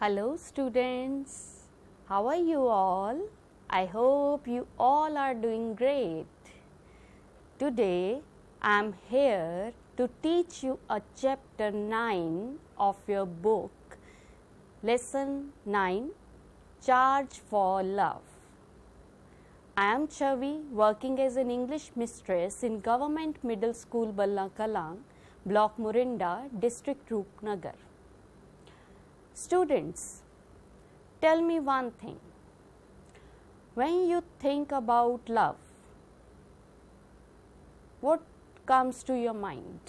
Hello students, how are you all? I hope you all are doing great. Today I am here to teach you a chapter 9 of your book, lesson 9, Charge for Love. I am Chavi, working as an English mistress in Government Middle School Balla Kalang, Block Murinda, District Rupnagar. Students, tell me one thing. When you think about love, what comes to your mind?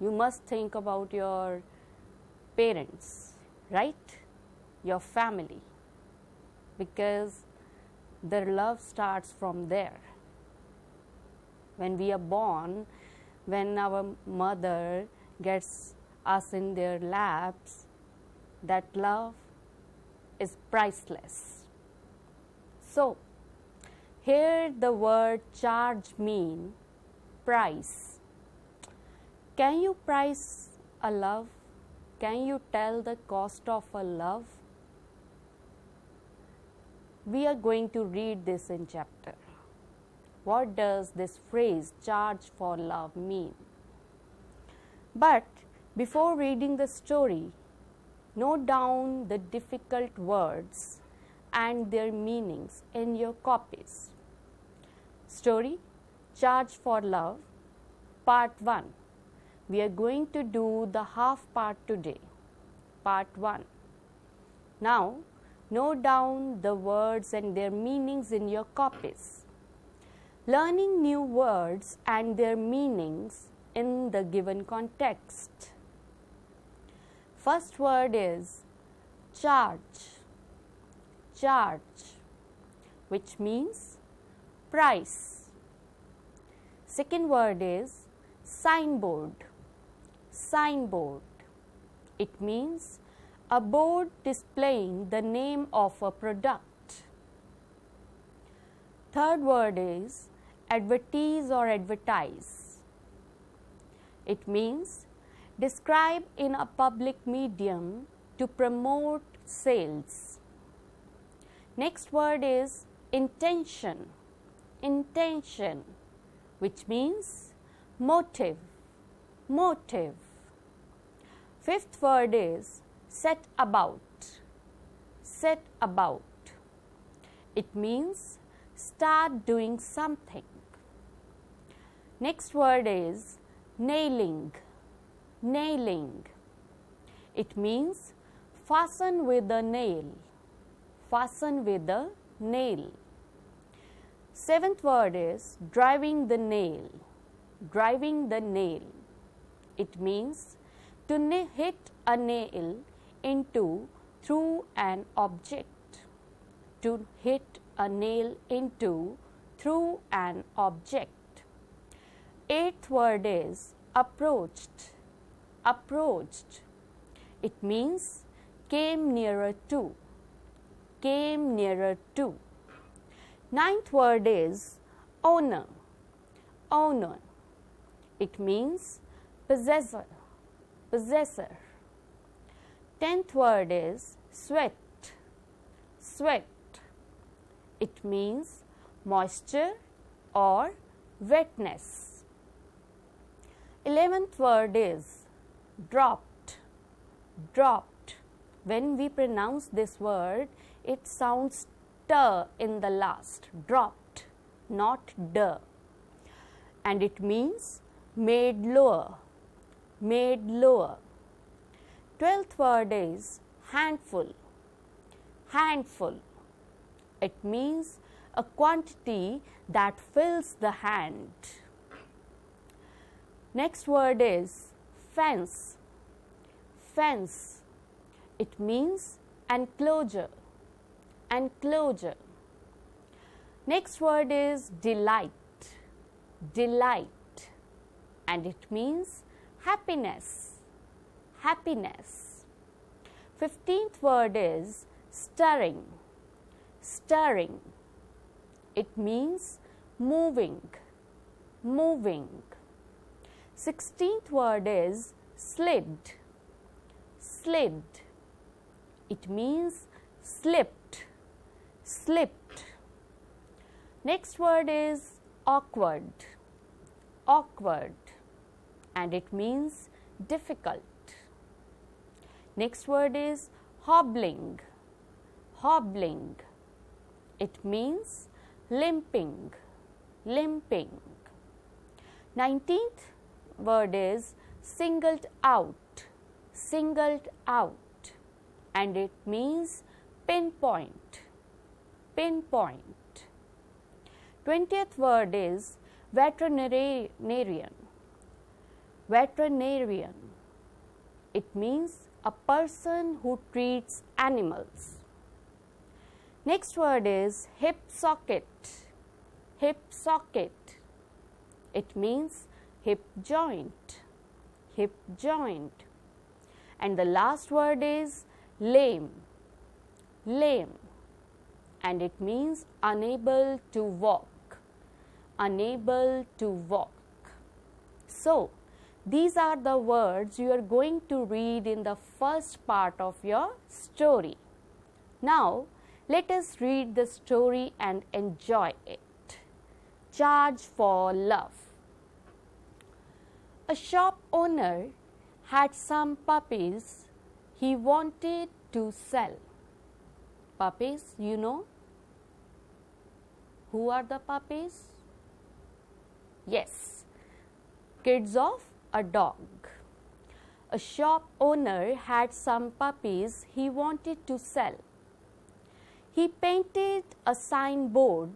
You must think about your parents, right? Your family, because their love starts from there. When we are born, when our mother gets us in their laps, that love is priceless. So, here the word charge mean price. Can you price a love? Can you tell the cost of a love? We are going to read this in chapter. What does this phrase charge for love mean? But before reading the story, note down the difficult words and their meanings in your copies. Story, Charge for Love, Part 1. We are going to do the half part today, Part 1. Now, note down the words and their meanings in your copies. Learning new words and their meanings in the given context. First word is charge, charge, which means price. Second word is signboard, signboard. It means a board displaying the name of a product. Third word is advertise or advertise. It means describe in a public medium to promote sales. Next word is intention, intention, which means motive, motive. Fifth word is set about, set about. It means start doing something. Next word is nailing, nailing. It means fasten with a nail, fasten with a nail. Seventh word is driving the nail, driving the nail. It means to hit a nail into through an object, to hit a nail into through an object. Eighth word is approached, approached. It means came nearer to, came nearer to. Ninth word is owner, owner. It means possessor, possessor. Tenth word is sweat, sweat. It means moisture or wetness. 11th word is dropped, dropped. When we pronounce this word, it sounds t in the last, dropped, not d. And it means made lower, made lower. 12th word is handful, handful. It means a quantity that fills the hand. Next word is fence, fence. It means enclosure, enclosure. Next word is delight, delight. And it means happiness, happiness. 15th word is stirring, stirring. It means moving, moving. 16th word is slid, slid. It means slipped, slipped. Next word is awkward, awkward, and it means difficult. Next word is hobbling, hobbling. It means limping, limping. 19th word is singled out, singled out, and it means pinpoint, pinpoint. 20th word is veterinarian, veterinarian. It means a person who treats animals. Next word is hip socket, hip socket. It means hip joint, hip joint. And the last word is lame, lame, and it means unable to walk, unable to walk. So, these are the words you are going to read in the first part of your story. Now, let us read the story and enjoy it. Charge for love. A shop owner had some puppies he wanted to sell. Puppies, you know? Who are the puppies? Yes, kids of a dog. A shop owner had some puppies he wanted to sell. He painted a signboard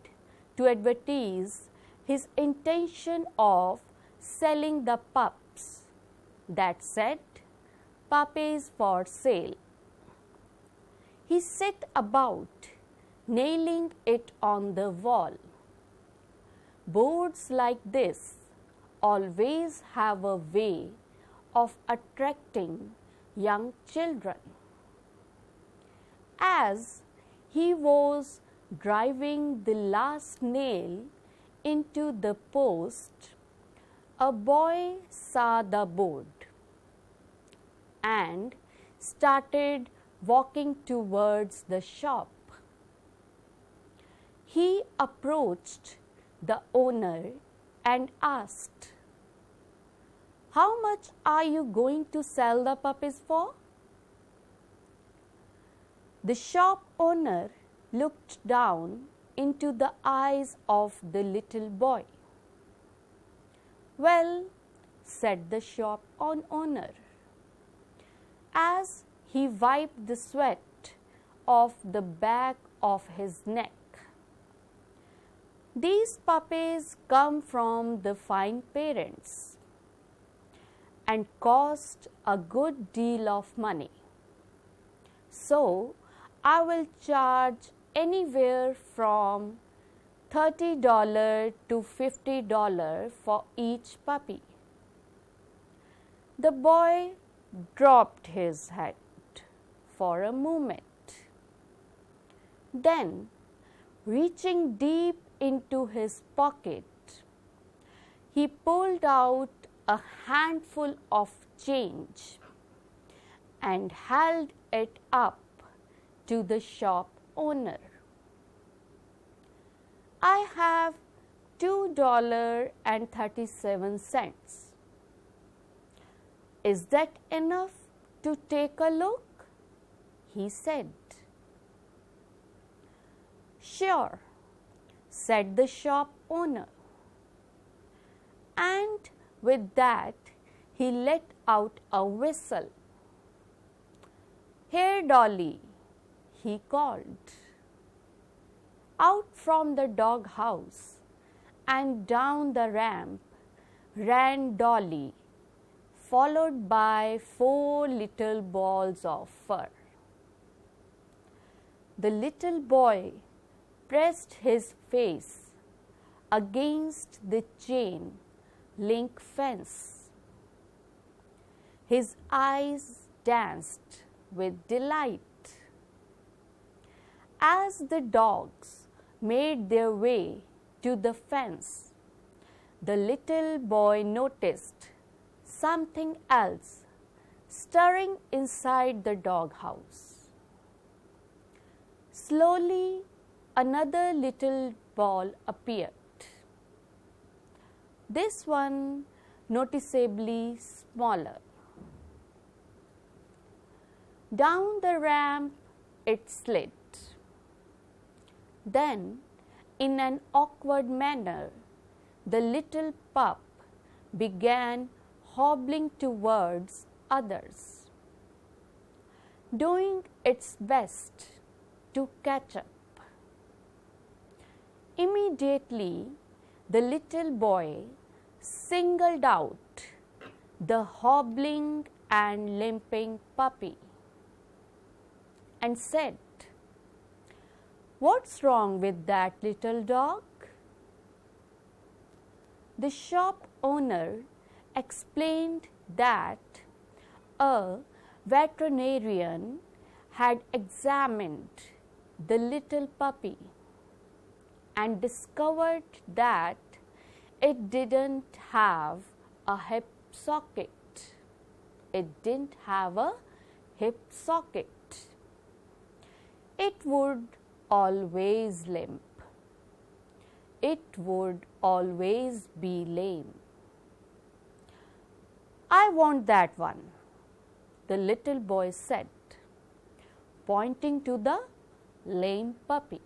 to advertise his intention of selling the pups that said, "Puppies for sale." He set about nailing it on the wall. Boards like this always have a way of attracting young children. As he was driving the last nail into the post, a boy saw the board and started walking towards the shop. He approached the owner and asked, "How much are you going to sell the puppies for?" The shop owner looked down into the eyes of the little boy. "Well," said the shop owner, as he wiped the sweat off the back of his neck, "these puppies come from the fine parents and cost a good deal of money. So, I will charge anywhere from $30 to $50 for each puppy." The boy dropped his head for a moment. Then, reaching deep into his pocket, he pulled out a handful of change and held it up to the shop owner. "I have $2.37. Is that enough to take a look?" he said. "Sure," said the shop owner. And with that, he let out a whistle. "Here, Dolly," he called. Out from the dog house and down the ramp ran Dolly, followed by 4 little balls of fur. The little boy pressed his face against the chain link fence. His eyes danced with delight. As the dogs made their way to the fence, the little boy noticed something else stirring inside the doghouse. Slowly, another little ball appeared. This one noticeably smaller. Down the ramp it slid. Then, in an awkward manner, the little pup began hobbling towards others, doing its best to catch up. Immediately, the little boy singled out the hobbling and limping puppy and said, "What's wrong with that little dog?" The shop owner explained that a veterinarian had examined the little puppy and discovered that it didn't have a hip socket. It didn't have a hip socket. It would always limp. It would always be lame. "I want that one," the little boy said, pointing to the lame puppy.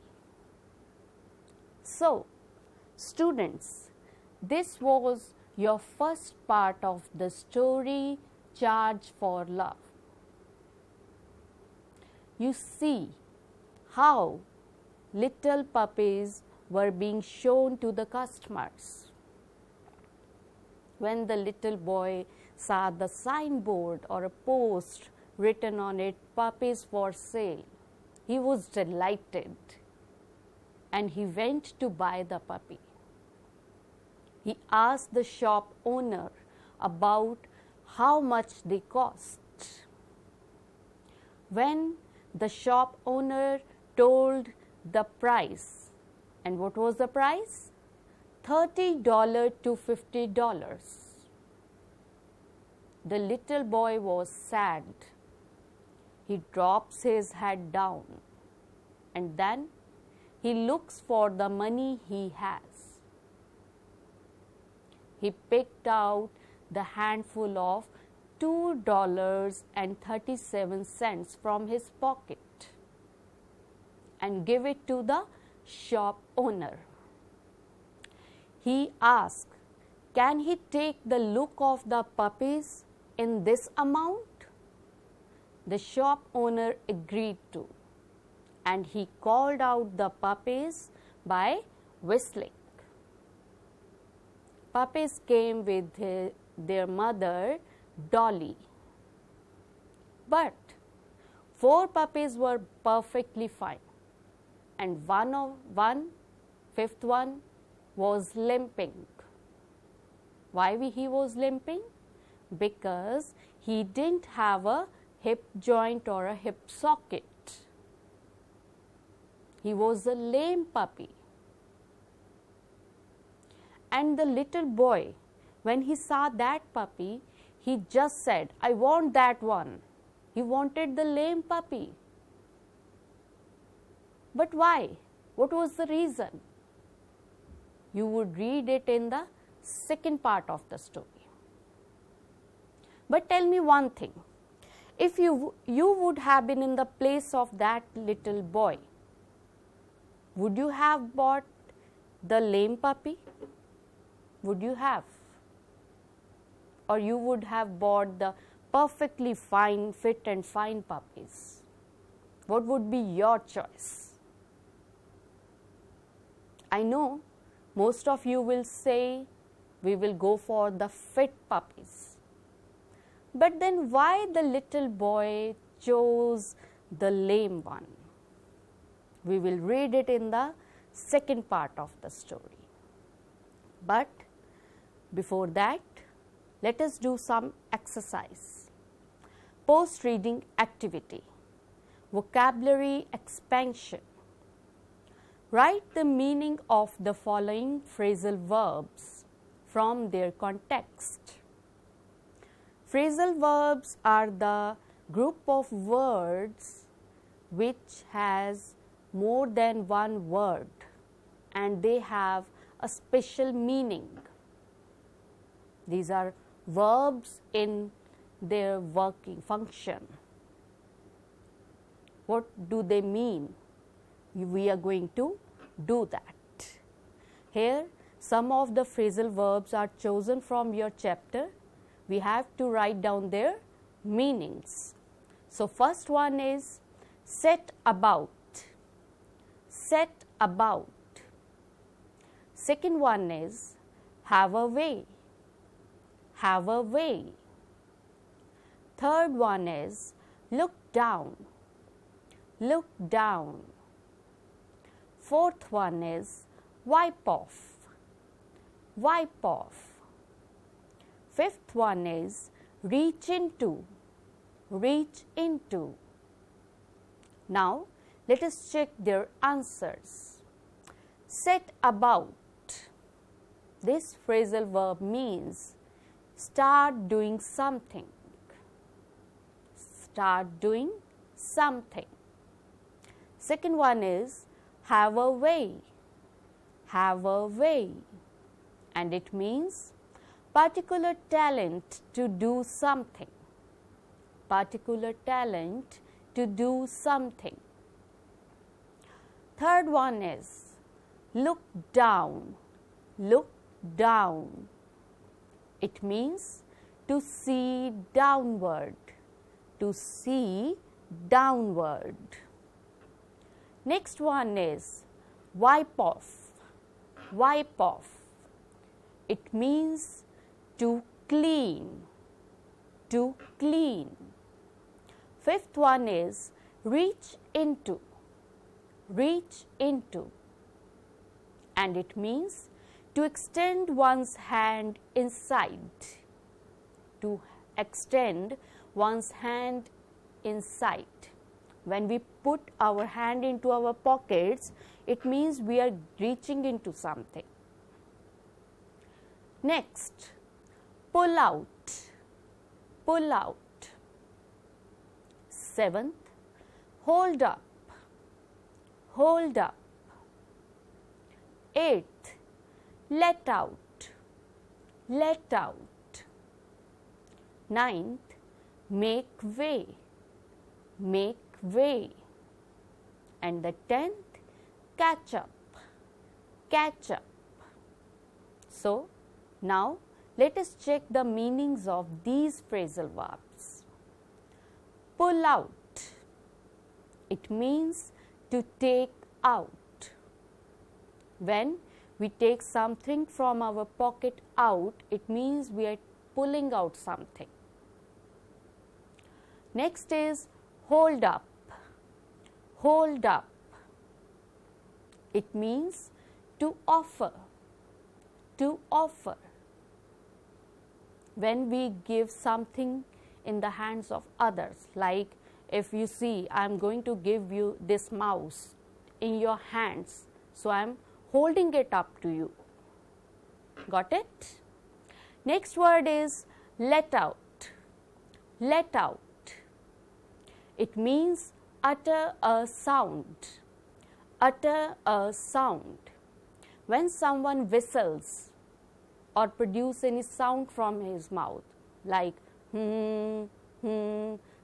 So, students, this was your first part of the story, Charge for Love. You see how little puppies were being shown to the customers. When the little boy saw the signboard or a post written on it, "Puppies for sale," he was delighted and he went to buy the puppy. He asked the shop owner about how much they cost. When the shop owner told the price, and what was the price? $30 to $50. The little boy was sad. He drops his head down and then he looks for the money he has. He picked out the handful of $2.37 from his pocket and gave it to the shop owner. He asked, "Can he take the look of the puppies in this amount?" The shop owner agreed to, and he called out the puppies by whistling. Puppies came with their mother, Dolly. But 4 puppies were perfectly fine, and one fifth one was limping. Why he was limping? Because he didn't have a hip joint or a hip socket. He was a lame puppy. And the little boy, when he saw that puppy, he just said, "I want that one." He wanted the lame puppy. But why? What was the reason? You would read it in the second part of the story. But tell me one thing. If you would have been in the place of that little boy, would you have bought the lame puppy? Would you have? Or you would have bought the perfectly fine, fit and fine puppies? What would be your choice? I know most of you will say we will go for the fit puppies. But then why the little boy chose the lame one? We will read it in the second part of the story. But before that, let us do some exercise. Post-reading activity. Vocabulary expansion. Write the meaning of the following phrasal verbs from their context. Phrasal verbs are the group of words which has more than one word and they have a special meaning. These are verbs in their working function. What do they mean? We are going to do that. Here, some of the phrasal verbs are chosen from your chapter. We have to write down their meanings. So, first one is set about. Set about. Second one is have a way. Have a way. Third one is look down. Look down. Fourth one is wipe off. Wipe off. Fifth one is reach into. Reach into. Now, let us check their answers. Set about. This phrasal verb means start doing something. Start doing something. Second one is have a way. Have a way. And it means particular talent to do something. Particular talent to do something. Third one is look down. Look down. It means to see downward. To see downward. Next one is wipe off. Wipe off. It means to clean. To clean. Fifth one is reach into. Reach into. And it means to extend one's hand inside. To extend one's hand inside. When we put our hand into our pockets, it means we are reaching into something. Next, pull out. Pull out. Seventh, hold up. Hold up. Eighth, let out. Let out. Ninth, make way. Make way. And the 10th, catch up. Catch up. So, now let us check the meanings of these phrasal verbs. Pull out. It means to take out. When we take something from our pocket out, it means we are pulling out something. Next is hold up. Hold up. It means to offer. To offer. When we give something in the hands of others, like if you see I am going to give you this mouse in your hands, so I am holding it up to you. Got it? Next word is let out. Let out. It means utter a sound. Utter a sound. When someone whistles or produce any sound from his mouth, like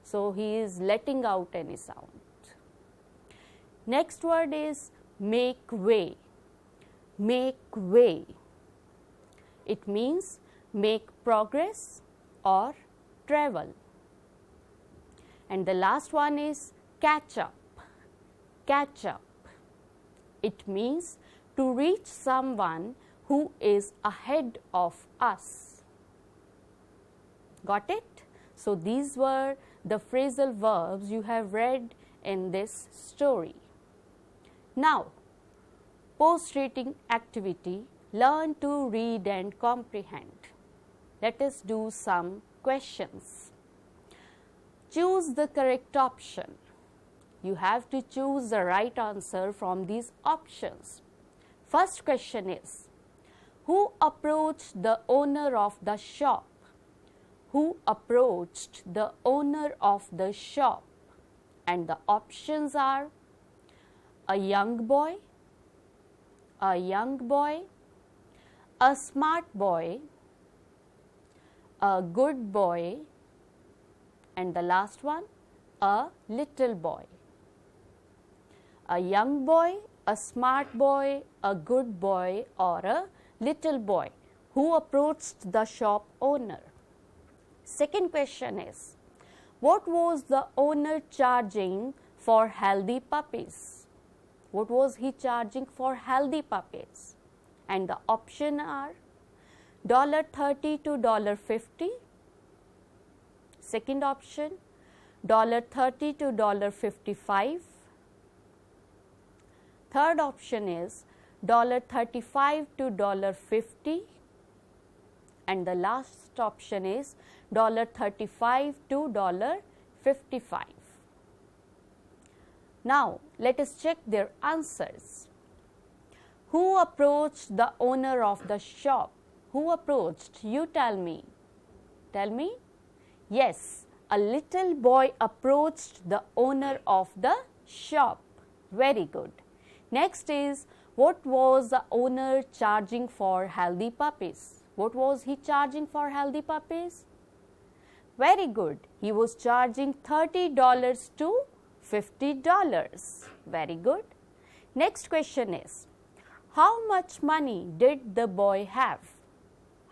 so he is letting out any sound. Next word is make way. Make way. It means make progress or travel. And the last one is catch up. Catch up. It means to reach someone who is ahead of us. Got it? So, these were the phrasal verbs you have read in this story. Now, post-reading activity, learn to read and comprehend. Let us do some questions. Choose the correct option. You have to choose the right answer from these options. First question is, who approached the owner of the shop? who approached the owner of the shop? And the options are a young boy, a smart boy, a good boy, and the last one, a little boy. A young boy, a smart boy, a good boy, or a little boy who approached the shop owner. Second question is, what was the owner charging for healthy puppies? What was he charging for healthy puppies? And the option are $30 to $50. Second option, $30 to $55. Third option is $35 to $50. And the last option is $35 to $55. Now, let us check their answers. Who approached the owner of the shop? Who approached? You tell me. Tell me. Yes, a little boy approached the owner of the shop. Very good. Next is, what was the owner charging for healthy puppies? What was he charging for healthy puppies? Very good. He was charging $30 to $50. Very good. Next question is, how much money did the boy have?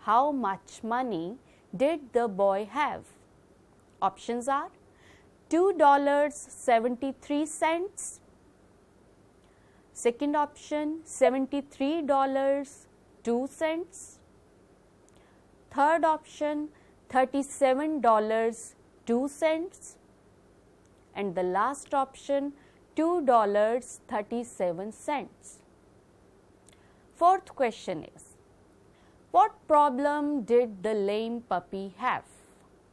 How much money did the boy have? Options are $2.73. Second option, $73.02. Third option, $37.02. And the last option, $2.37. Fourth question is, what problem did the lame puppy have?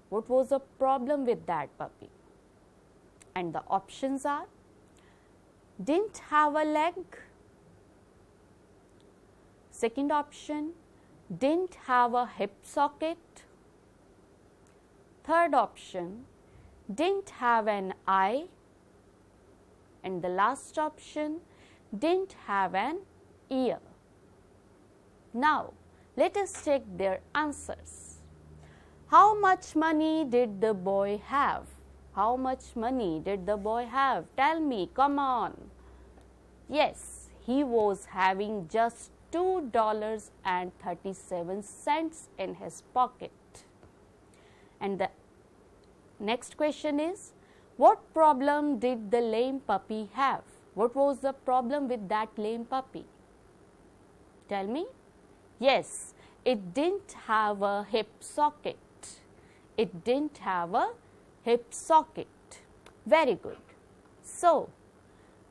What was the problem with that puppy? And the options are, didn't have a leg. Second option, didn't have a hip socket. Third option, didn't have an eye. And the last option, didn't have an ear. Now, let us check their answers. How much money did the boy have? How much money did the boy have? Tell me, come on. Yes, he was having just $2.37 in his pocket. And the next question is, what problem did the lame puppy have? What was the problem with that lame puppy? Tell me. Yes, it didn't have a hip socket. It didn't have a hip socket. Very good. So,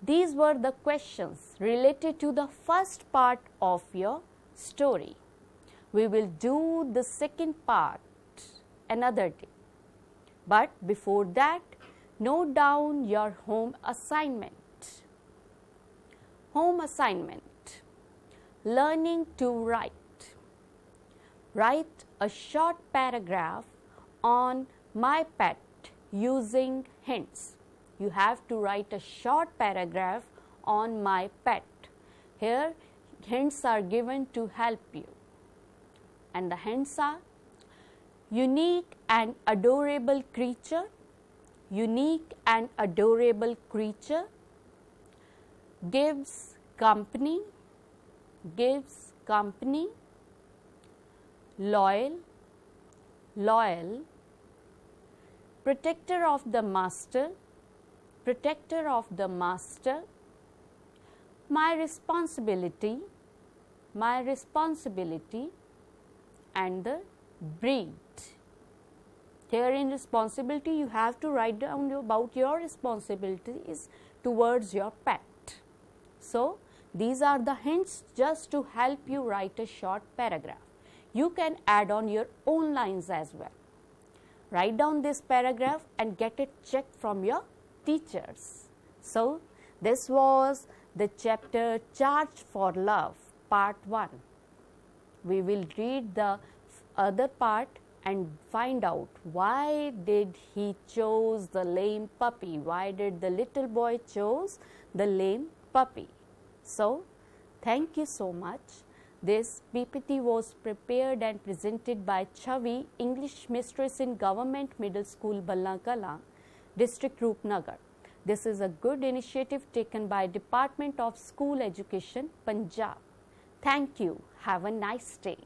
these were the questions related to the first part of your story. We will do the second part another day. But before that, note down your home assignment. Home assignment. Learning to write. Write a short paragraph on my pet using hints. You have to write a short paragraph on my pet. Here, hints are given to help you. And the hints are, unique and adorable creature, unique and adorable creature, gives company, loyal, loyal, protector of the master, my responsibility, and the breed. Here in responsibility, you have to write down about your responsibilities towards your pet. So, these are the hints just to help you write a short paragraph. You can add on your own lines as well. Write down this paragraph and get it checked from your teachers. So, this was the chapter Charge for Love, part 1. We will read the other part and find out why did he chose the lame puppy, why did the little boy chose the lame puppy. So, thank you so much. This PPT was prepared and presented by Chavi, English Mistress in Government Middle School, Ballakala, District Roopnagar. This is a good initiative taken by Department of School Education, Punjab. Thank you. Have a nice day.